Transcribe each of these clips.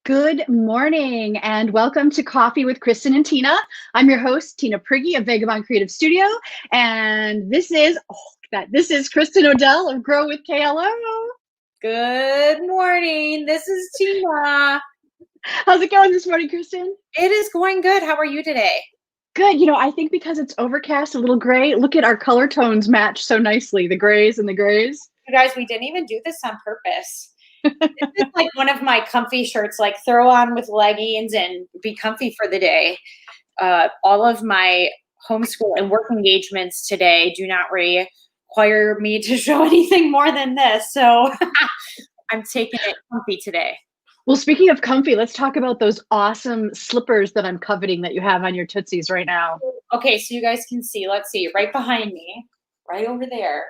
Good morning and welcome to Coffee with Kristin and Tina. I'm your host, Tina Prigge of Vagabond Creative Studio, and this is Kristin Odell of Grow with KLO. Good morning. This is Tina. How's it going this morning, Kristin? It is going good. How are you today? Good. I think because it's overcast, a little gray, look at our color tones match so nicely, the grays and the grays. You guys, we didn't even do this on purpose. This is like one of my comfy shirts, like throw on with leggings and be comfy for the day. All of my homeschool and work engagements today do not require me to show anything more than this. So I'm taking it comfy today. Well, speaking of comfy, let's talk about those awesome slippers that I'm coveting that you have on your Tootsies right now. Okay, so you guys can see, let's see, right behind me, right over there,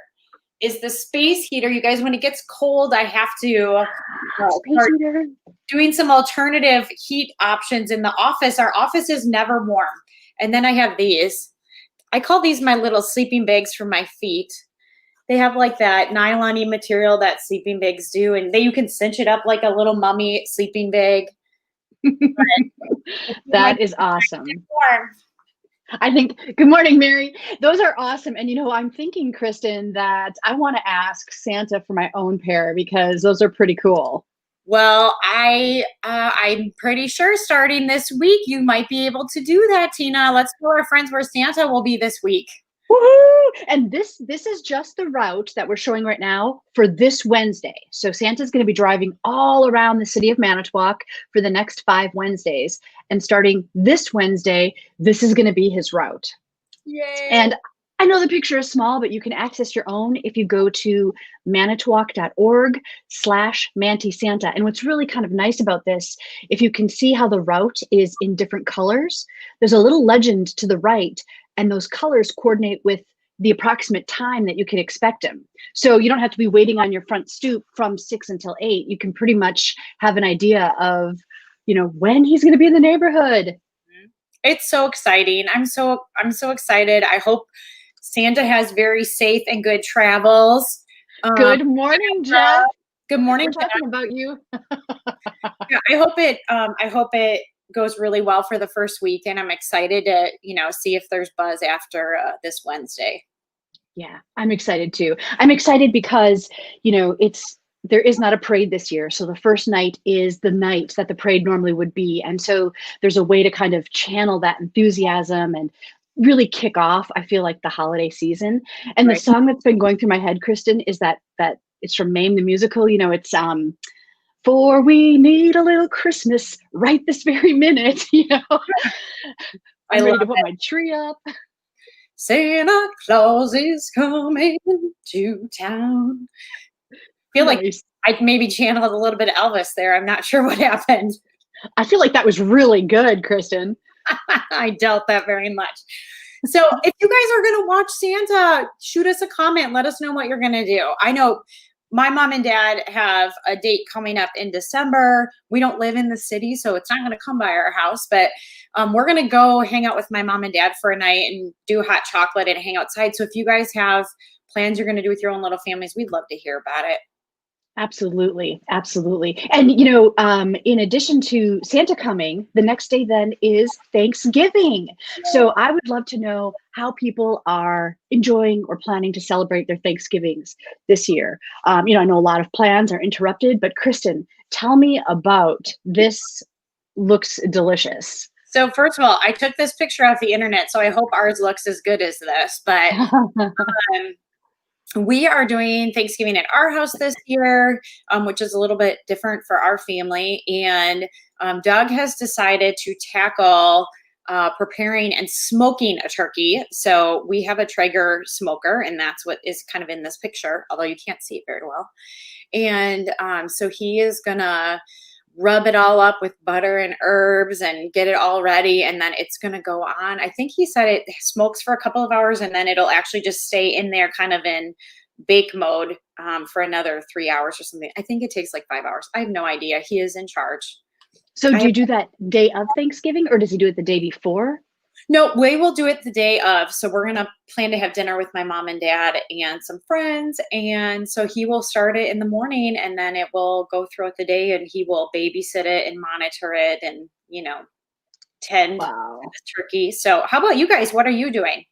is the space heater. You guys, when it gets cold, I have to start doing some alternative heat options in the office. Our office is never warm. And then I have these. I call these my little sleeping bags for my feet. They have like that nylon-y material that sleeping bags do, and you can cinch it up like a little mummy sleeping bag. That is awesome. Good morning, Mary. Those are awesome. And I'm thinking, Kristin, that I want to ask Santa for my own pair because those are pretty cool. Well, I'm pretty sure starting this week, you might be able to do that, Tina. Let's tell our friends where Santa will be this week. Woohoo! And this is just the route that we're showing right now for this Wednesday. So Santa's going to be driving all around the city of Manitowoc for the next 5 Wednesdays. And starting this Wednesday, this is going to be his route. Yay! And I know the picture is small, but you can access your own if you go to manitowoc.org/Manti-Santa. And what's really kind of nice about this, if you can see how the route is in different colors, there's a little legend to the right, and those colors coordinate with the approximate time that you can expect him. So you don't have to be waiting on your front stoop from 6 until 8. You can pretty much have an idea of, when he's going to be in the neighborhood. It's so exciting. I'm so excited. I hope Santa has very safe and good travels. Good morning, Jeff. Good morning. We're talking about you. Yeah, I hope it goes really well for the first week, and I'm excited to see if there's buzz after this Wednesday. Yeah, I'm excited too. I'm excited because there is not a parade this year, so the first night is the night that the parade normally would be, and so there's a way to kind of channel that enthusiasm and really kick off, I feel like, the holiday season. And right. The song that's been going through my head, Kristin, is that it's from Mame the Musical. It's for we need a little Christmas right this very minute. I'm ready to put my tree up. Santa Claus is coming to town. I feel like I maybe channeled a little bit of Elvis there. I'm not sure what happened. I feel like that was really good, Kristin. I doubt that very much. So if you guys are going to watch Santa, shoot us a comment. Let us know what you're going to do. I know my mom and dad have a date coming up in December. We don't live in the city, so it's not going to come by our house, but we're going to go hang out with my mom and dad for a night and do hot chocolate and hang outside. So if you guys have plans you're going to do with your own little families, we'd love to hear about it. Absolutely. Absolutely. And, in addition to Santa coming, the next day then is Thanksgiving. So I would love to know how people are enjoying or planning to celebrate their Thanksgivings this year. I know a lot of plans are interrupted, but Kristin, tell me about this. Looks delicious. So first of all, I took this picture off the internet, so I hope ours looks as good as this, but we are doing Thanksgiving at our house this year, which is a little bit different for our family. And Doug has decided to tackle preparing and smoking a turkey. So we have a Traeger smoker, and that's what is kind of in this picture, although you can't see it very well. And so he is going to rub it all up with butter and herbs and get it all ready. And then it's going to go on. I think he said it smokes for a couple of hours and then it'll actually just stay in there kind of in bake mode for another 3 hours or something. I think it takes like 5 hours. I have no idea. He is in charge. So do you do that day of Thanksgiving or does he do it the day before? No, we will do it the day of. So we're gonna plan to have dinner with my mom and dad and some friends. And so he will start it in the morning and then it will go throughout the day and he will babysit it and monitor it and, tend to Wow. the turkey. So how about you guys? What are you doing?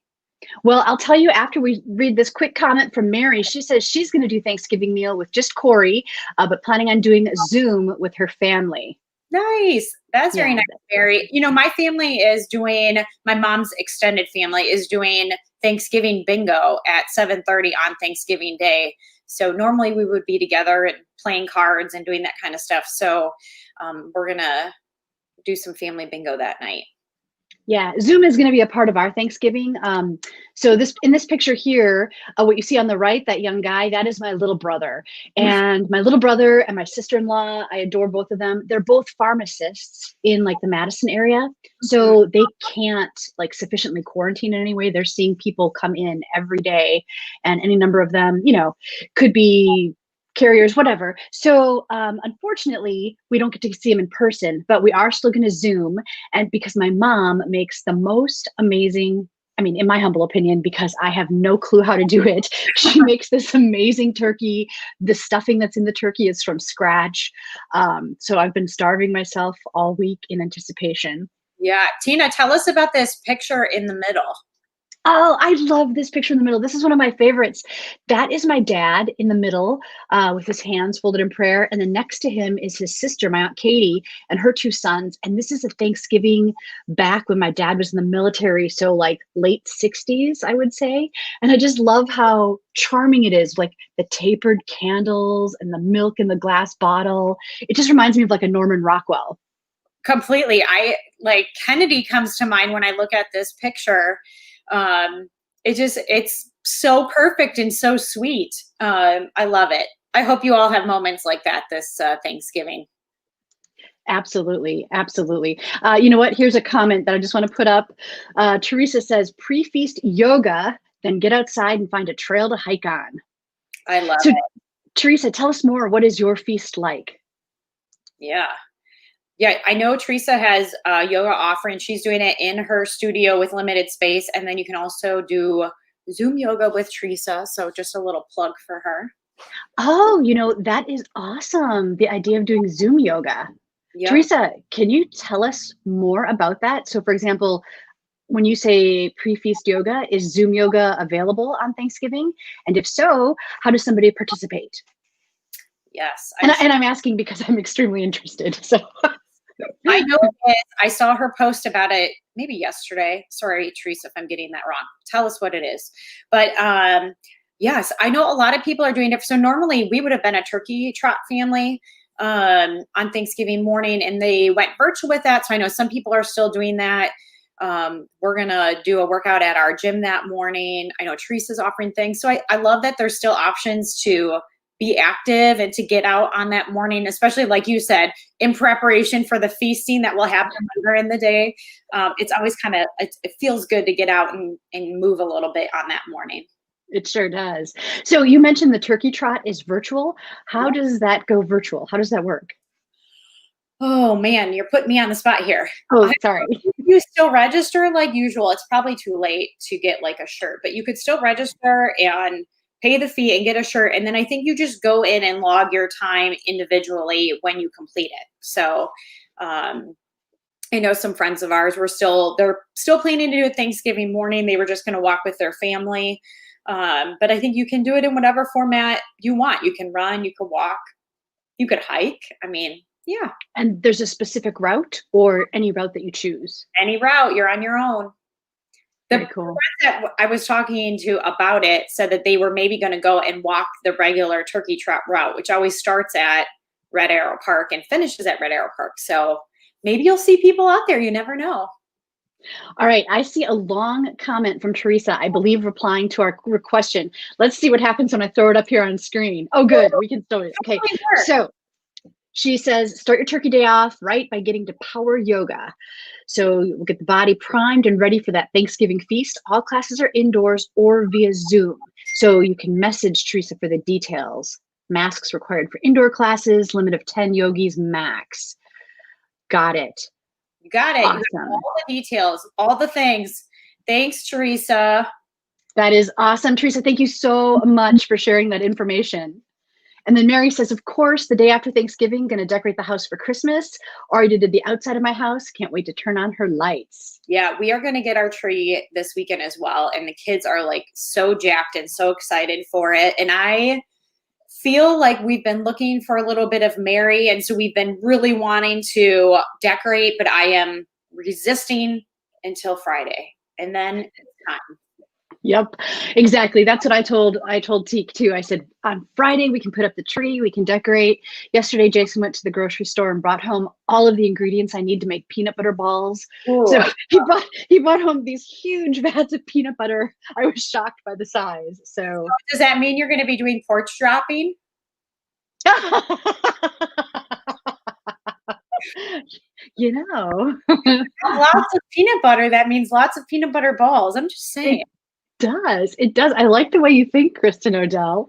Well, I'll tell you after we read this quick comment from Mary. She says she's going to do Thanksgiving meal with just Corey, but planning on doing Zoom with her family. Nice. That's very Yeah. nice, Mary. My family is doing, my mom's extended family is doing Thanksgiving bingo at 7:30 on Thanksgiving Day. So normally we would be together and playing cards and doing that kind of stuff. So we're going to do some family bingo that night. Yeah, Zoom is going to be a part of our Thanksgiving. So in this picture here, what you see on the right, that young guy, that is my little brother. And my little brother and my sister-in-law, I adore both of them. They're both pharmacists in like the Madison area. So they can't like sufficiently quarantine in any way. They're seeing people come in every day and any number of them, could be carriers, whatever. So unfortunately, we don't get to see them in person, but we are still going to Zoom. And because my mom makes the most amazing, I mean, in my humble opinion, because I have no clue how to do it, she makes this amazing turkey. The stuffing that's in the turkey is from scratch. So I've been starving myself all week in anticipation. Yeah. Tina, tell us about this picture in the middle. Oh, I love this picture in the middle. This is one of my favorites. That is my dad in the middle with his hands folded in prayer. And then next to him is his sister, my Aunt Katie, and her two sons. And this is a Thanksgiving back when my dad was in the military. So like late 60s, I would say. And I just love how charming it is, like the tapered candles and the milk in the glass bottle. It just reminds me of like a Norman Rockwell. Completely. Kennedy comes to mind when I look at this picture. It's so perfect and so sweet. I love it. I hope you all have moments like that this Thanksgiving. Absolutely. Absolutely. You know what? Here's a comment that I just want to put up. Teresa says, pre-feast yoga, then get outside and find a trail to hike on. I love So, it. Teresa, tell us more. What is your feast like? Yeah. Yeah, I know Teresa has a yoga offering. She's doing it in her studio with limited space. And then you can also do Zoom yoga with Teresa. So just a little plug for her. Oh, that is awesome. The idea of doing Zoom yoga. Yep. Teresa, can you tell us more about that? So, for example, when you say pre-feast yoga, is Zoom yoga available on Thanksgiving? And if so, how does somebody participate? Yes. And I'm asking because I'm extremely interested. So I know it is. I saw her post about it maybe yesterday. Sorry, Teresa, if I'm getting that wrong. Tell us what it is. But yes, I know a lot of people are doing it. So normally we would have been a turkey trot family on Thanksgiving morning, and they went virtual with that. So I know some people are still doing that. We're going to do a workout at our gym that morning. I know Teresa's offering things. So I love that there's still options to be active and to get out on that morning, especially like you said, in preparation for the feasting that will happen later in the day. It's always it feels good to get out and move a little bit on that morning. It sure does. So you mentioned the turkey trot is virtual. How does that go virtual? How does that work? Oh man, you're putting me on the spot here. Oh, sorry. You still register like usual. It's probably too late to get like a shirt, but you could still register and pay the fee and get a shirt. And then I think you just go in and log your time individually when you complete it. So I know some friends of ours they're still planning to do it Thanksgiving morning. They were just going to walk with their family. But I think you can do it in whatever format you want. You can run, you could walk, you could hike. I mean, yeah. And there's a specific route or any route that you choose? Any route, you're on your own. Very cool. That I was talking to about it said that they were maybe going to go and walk the regular turkey trot route, which always starts at Red Arrow Park and finishes at Red Arrow Park. So maybe you'll see people out there. You never know. All right. I see a long comment from Teresa, I believe, replying to our question. Let's see what happens when I throw it up here on screen. Oh, good. We can throw it. Okay. So she says, start your turkey day off right by getting to power yoga. So we'll get the body primed and ready for that Thanksgiving feast. All classes are indoors or via Zoom. So you can message Teresa for the details. Masks required for indoor classes, limit of 10 yogis max. Got it. You got it. You got Awesome. all the details, all the things. Thanks, Teresa. That is awesome. Teresa, thank you so much for sharing that information. And then Mary says, of course, the day after Thanksgiving, going to decorate the house for Christmas. Already did the outside of my house. Can't wait to turn on her lights. Yeah, we are going to get our tree this weekend as well. And the kids are like so jacked and so excited for it. And I feel like we've been looking for a little bit of Mary. And so we've been really wanting to decorate, but I am resisting until Friday. And then it's time. Yep, exactly. That's what I told Teak too. I said, on Friday, we can put up the tree, we can decorate. Yesterday, Jason went to the grocery store and brought home all of the ingredients I need to make peanut butter balls. Ooh. So he brought home these huge vats of peanut butter. I was shocked by the size. So does that mean you're going to be doing porch dropping? You know. Lots of peanut butter. That means lots of peanut butter balls. I'm just saying. It does. I like the way you think, Kristin Odell.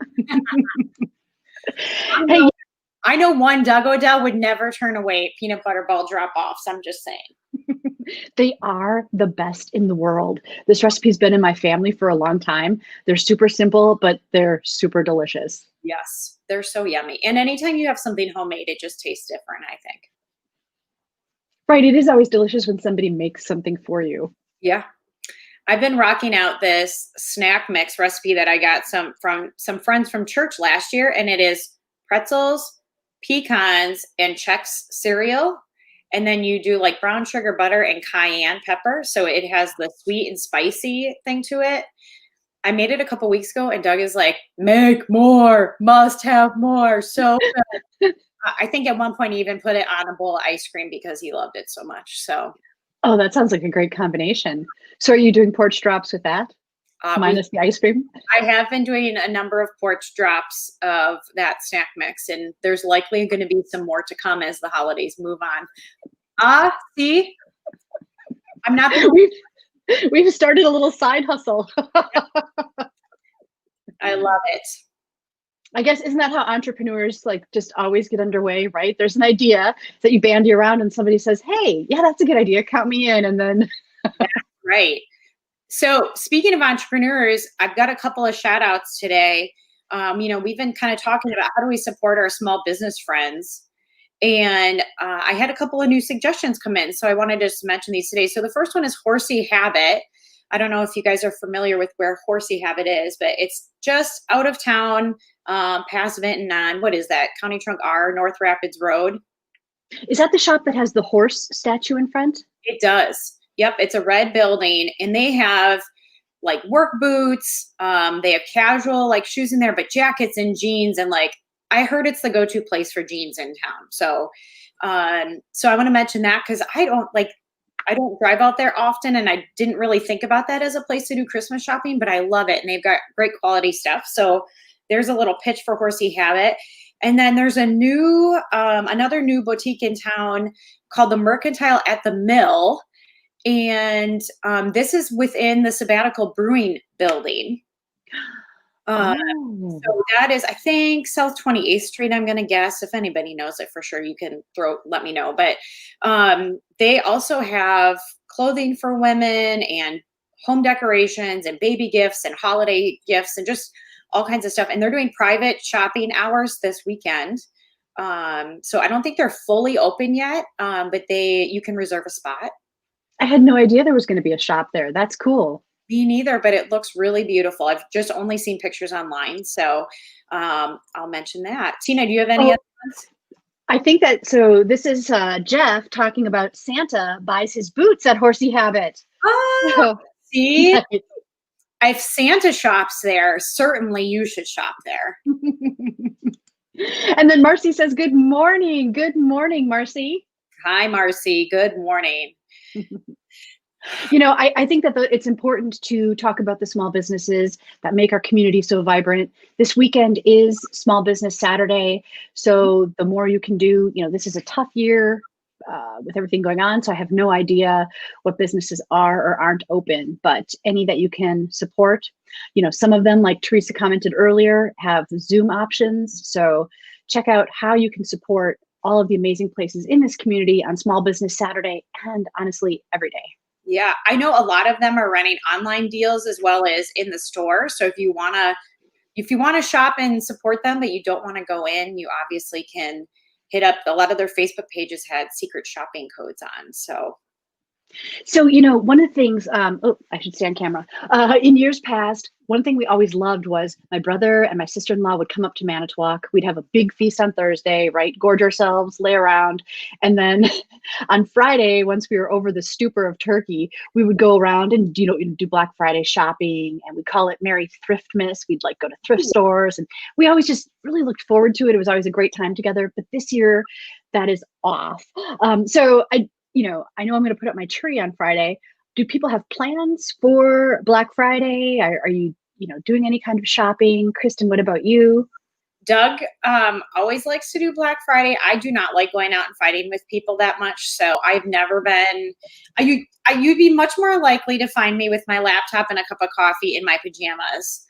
I know one Doug Odell would never turn away peanut butter ball drop-offs. I'm just saying. They are the best in the world. This recipe's been in my family for a long time. They're super simple, but they're super delicious. Yes, they're so yummy. And anytime you have something homemade, it just tastes different, I think. Right. It is always delicious when somebody makes something for you. Yeah. I've been rocking out this snack mix recipe that I got from some friends from church last year, and it is pretzels, pecans, and Chex cereal. And then you do like brown sugar butter and cayenne pepper. So it has the sweet and spicy thing to it. I made it a couple weeks ago, and Doug is like, make more, must have more. So good. I think at one point he even put it on a bowl of ice cream because he loved it so much. So. Oh, that sounds like a great combination. So are you doing porch drops with that? Minus the ice cream? I have been doing a number of porch drops of that snack mix, and there's likely going to be some more to come as the holidays move on. See? I'm not. We've started a little side hustle. I love it. I guess, isn't that how entrepreneurs like just always get underway, right? There's an idea that you bandy around and somebody says, hey, yeah, that's a good idea. Count me in. And then. Right. So speaking of entrepreneurs, I've got a couple of shout outs today. We've been kind of talking about how do we support our small business friends. And I had a couple of new suggestions come in. So I wanted to just mention these today. So the first one is Horsey Habit. I don't know if you guys are familiar with where Horsey Habit is, but it's just out of town, past Vinton on, what is that? County Trunk R, North Rapids Road. Is that the shop that has the horse statue in front? It does. Yep. It's a red building, and they have like work boots. They have casual like shoes in there, but jackets and jeans. And like, I heard it's the go-to place for jeans in town. So I want to mention that because I don't drive out there often, and I didn't really think about that as a place to do Christmas shopping, but I love it. And they've got great quality stuff. So there's a little pitch for Horsey Habit. And then there's a another new boutique in town called the Mercantile at the Mill. And this is within the Sabbatical Brewing building. So that is, I think, South 28th Street, I'm going to guess. If anybody knows it for sure, you can let me know. But they also have clothing for women and home decorations and baby gifts and holiday gifts and just all kinds of stuff. And they're doing private shopping hours this weekend. So I don't think they're fully open yet, but you can reserve a spot. I had no idea there was going to be a shop there. That's cool. Me neither, but it looks really beautiful. I've just only seen pictures online. So I'll mention that. Tina, do you have any other ones? I think that, so this is Jeff talking about Santa buys his boots at Horsey Habit. Oh, see? If Santa shops there, certainly you should shop there. And then Marcy says, good morning. Good morning, Marcy. Hi, Marcy. Good morning. I think that it's important to talk about the small businesses that make our community so vibrant. This weekend is Small Business Saturday. So the more you can do, this is a tough year with everything going on. So I have no idea what businesses are or aren't open, but any that you can support, some of them, like Teresa commented earlier, have Zoom options. So check out how you can support all of the amazing places in this community on Small Business Saturday and honestly every day. Yeah, I know a lot of them are running online deals as well as in the store. So if you want to shop and support them, but you don't want to go in, you obviously can hit up a lot of their Facebook pages had secret shopping codes on. So, one of the things, oh, I should stay on camera. In years past, one thing we always loved was my brother and my sister-in-law would come up to Manitowoc. We'd have a big feast on Thursday, right? Gorge ourselves, lay around. And then on Friday, once we were over the stupor of turkey, we would go around and, do Black Friday shopping, and we call it Merry Thriftmas. We'd like go to thrift stores, and we always just really looked forward to it. It was always a great time together. But this year, that is off. So I know I'm going to put up my tree on Friday. Do people have plans for Black Friday? Are you, doing any kind of shopping? Kristin, what about you? Doug always likes to do Black Friday. I do not like going out and fighting with people that much. So I've never been, you'd be much more likely to find me with my laptop and a cup of coffee in my pajamas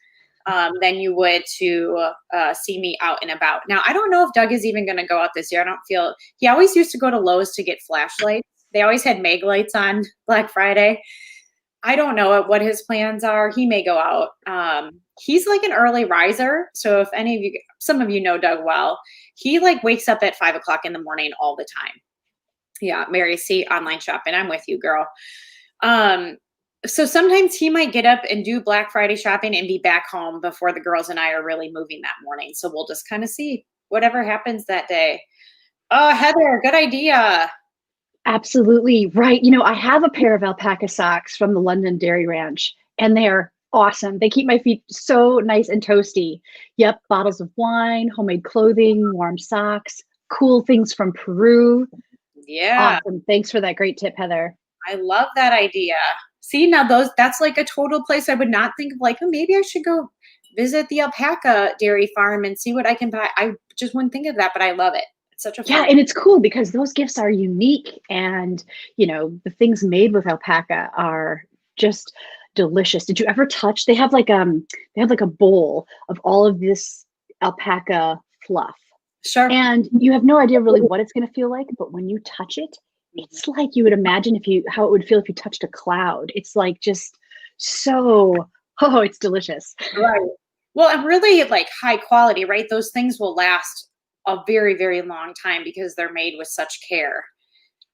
than you would to see me out and about. Now, I don't know if Doug is even going to go out this year. He always used to go to Lowe's to get flashlights. They always had Meg lights on Black Friday. I don't know what his plans are. He may go out. He's like an early riser. So if some of you know Doug well, he like wakes up at 5 o'clock in the morning all the time. Yeah, Mary, see, online shopping. I'm with you, girl. So sometimes he might get up and do Black Friday shopping and be back home before the girls and I are really moving that morning. So we'll just kind of see whatever happens that day. Oh, Heather, good idea. Absolutely right. I have a pair of alpaca socks from the London Dairy Ranch, and they are awesome. They keep my feet so nice and toasty. Yep, bottles of wine, homemade clothing, warm socks, cool things from Peru. Yeah. Awesome. Thanks for that great tip, Heather. I love that idea. See, now that's like a total place I would not think of, like, oh, maybe I should go visit the alpaca dairy farm and see what I can buy. I just wouldn't think of that, but I love it. Such a and it's cool because those gifts are unique, and the things made with alpaca are just delicious. Did you ever touch? They have like a bowl of all of this alpaca fluff. Sure. And you have no idea really what it's going to feel like, but when you touch it, it's like you would imagine how it would feel if you touched a cloud. It's like just it's delicious. Right. Well, and really like high quality, right? Those things will last a very, very long time because they're made with such care.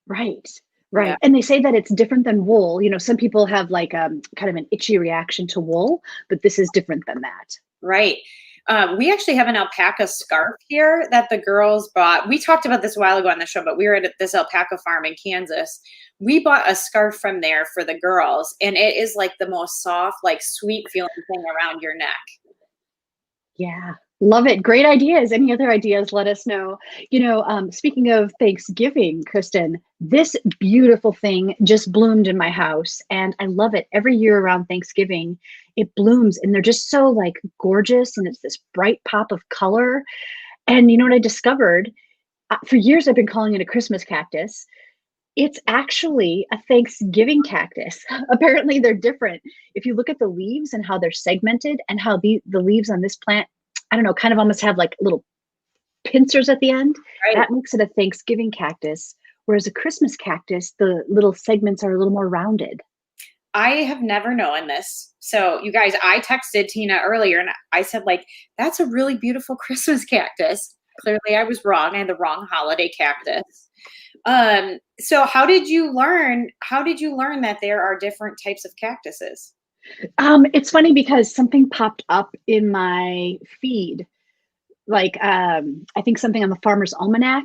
Right. Yeah. And they say that it's different than wool. Some people have like kind of an itchy reaction to wool, but this is different than that. Right. We actually have an alpaca scarf here that the girls bought. We talked about this a while ago on the show, but we were at this alpaca farm in Kansas. We bought a scarf from there for the girls, and it is like the most soft, like sweet feeling thing around your neck. Yeah. Love it. Great ideas. Any other ideas? Let us know. Speaking of Thanksgiving, Kristin, this beautiful thing just bloomed in my house, and I love it. Every year around Thanksgiving, it blooms, and they're just so like gorgeous, and it's this bright pop of color. And you know what I discovered? For years, I've been calling it a Christmas cactus. It's actually a Thanksgiving cactus. Apparently, they're different. If you look at the leaves and how they're segmented, and how the leaves on this plant, I don't know, kind of almost have like little pincers at the end. Right. That makes it a Thanksgiving cactus. Whereas a Christmas cactus, the little segments are a little more rounded. I have never known this. So you guys, I texted Tina earlier and I said, like, that's a really beautiful Christmas cactus. Clearly I was wrong. I had the wrong holiday cactus. So how did you learn that there are different types of cactuses? It's funny because something popped up in my feed, like I think something on the Farmer's Almanac.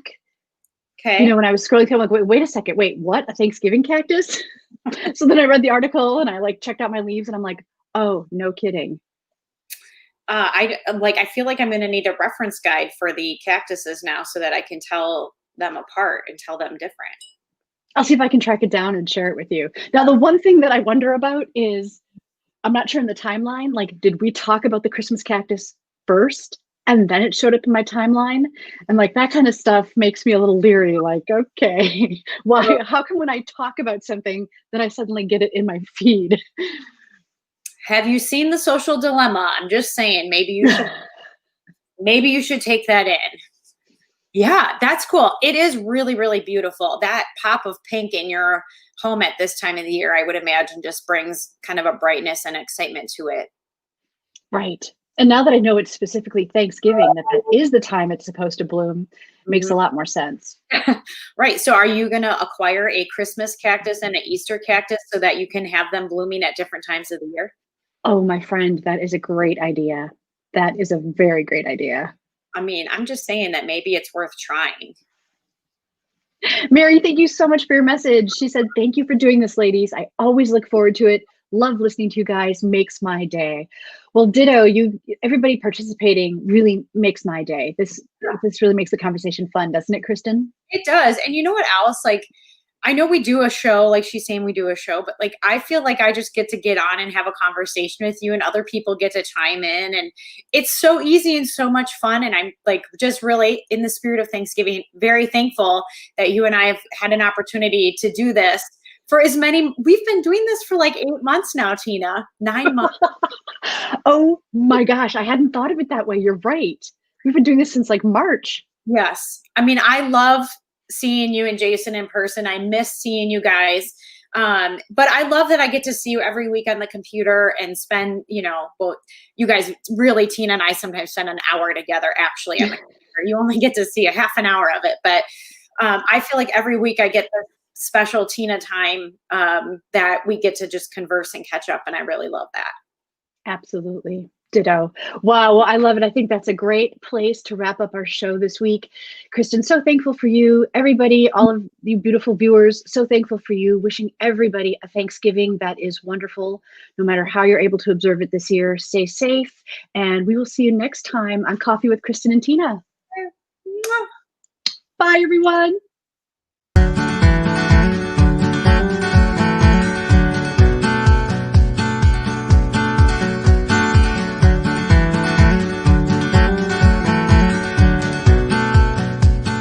Okay. When I was scrolling through, I'm like, wait a second, what? A Thanksgiving cactus? So then I read the article and I like checked out my leaves and I'm like, oh, no kidding. I feel like I'm going to need a reference guide for the cactuses now so that I can tell them apart and tell them different. I'll see if I can track it down and share it with you. Now, the one thing that I wonder about is, I'm not sure in the timeline, like, did we talk about the Christmas cactus first and then it showed up in my timeline? And like that kind of stuff makes me a little leery, like, okay, why? How come when I talk about something that I suddenly get it in my feed? Have you seen The Social Dilemma? I'm just saying, maybe you should take that in. Yeah, that's cool. It is really, really beautiful. That pop of pink in your home at this time of the year, I would imagine, just brings kind of a brightness and excitement to it. Right. And now that I know it's specifically Thanksgiving, that that is the time it's supposed to bloom, makes Mhm. a lot more sense. Right. So, are you going to acquire a Christmas cactus and an Easter cactus so that you can have them blooming at different times of the year? Oh, my friend, that is a great idea. That is a very great idea. I mean, I'm just saying that maybe it's worth trying. Mary, thank you so much for your message. She said, "Thank you for doing this, ladies. I always look forward to it. Love listening to you guys. Makes my day." Well, ditto. You, everybody participating really makes my day. This really makes the conversation fun, doesn't it, Kristen? It does. And you know what else? Like, I know we do a show, like she's saying we do a show, but like I feel like I just get to get on and have a conversation with you and other people get to chime in. And it's so easy and so much fun. And I'm like just really in the spirit of Thanksgiving, very thankful that you and I have had an opportunity to do this for as many. We've been doing this for like 8 months now, Tina. 9 months. Oh my gosh, I hadn't thought of it that way. You're right. We've been doing this since like March. Yes. I mean, I love seeing you and Jason in person. I miss seeing you guys. But I love that I get to see you every week on the computer and spend, well, you guys really, Tina and I sometimes spend an hour together actually on the computer. You only get to see a half an hour of it. But I feel like every week I get the special Tina time that we get to just converse and catch up. And I really love that. Absolutely. Ditto. Wow. Well, I love it. I think that's a great place to wrap up our show this week. Kristen, so thankful for you. Everybody, all of you beautiful viewers, so thankful for you. Wishing everybody a Thanksgiving that is wonderful, no matter how you're able to observe it this year. Stay safe. And we will see you next time on Coffee with Kristen and Tina. Bye, everyone.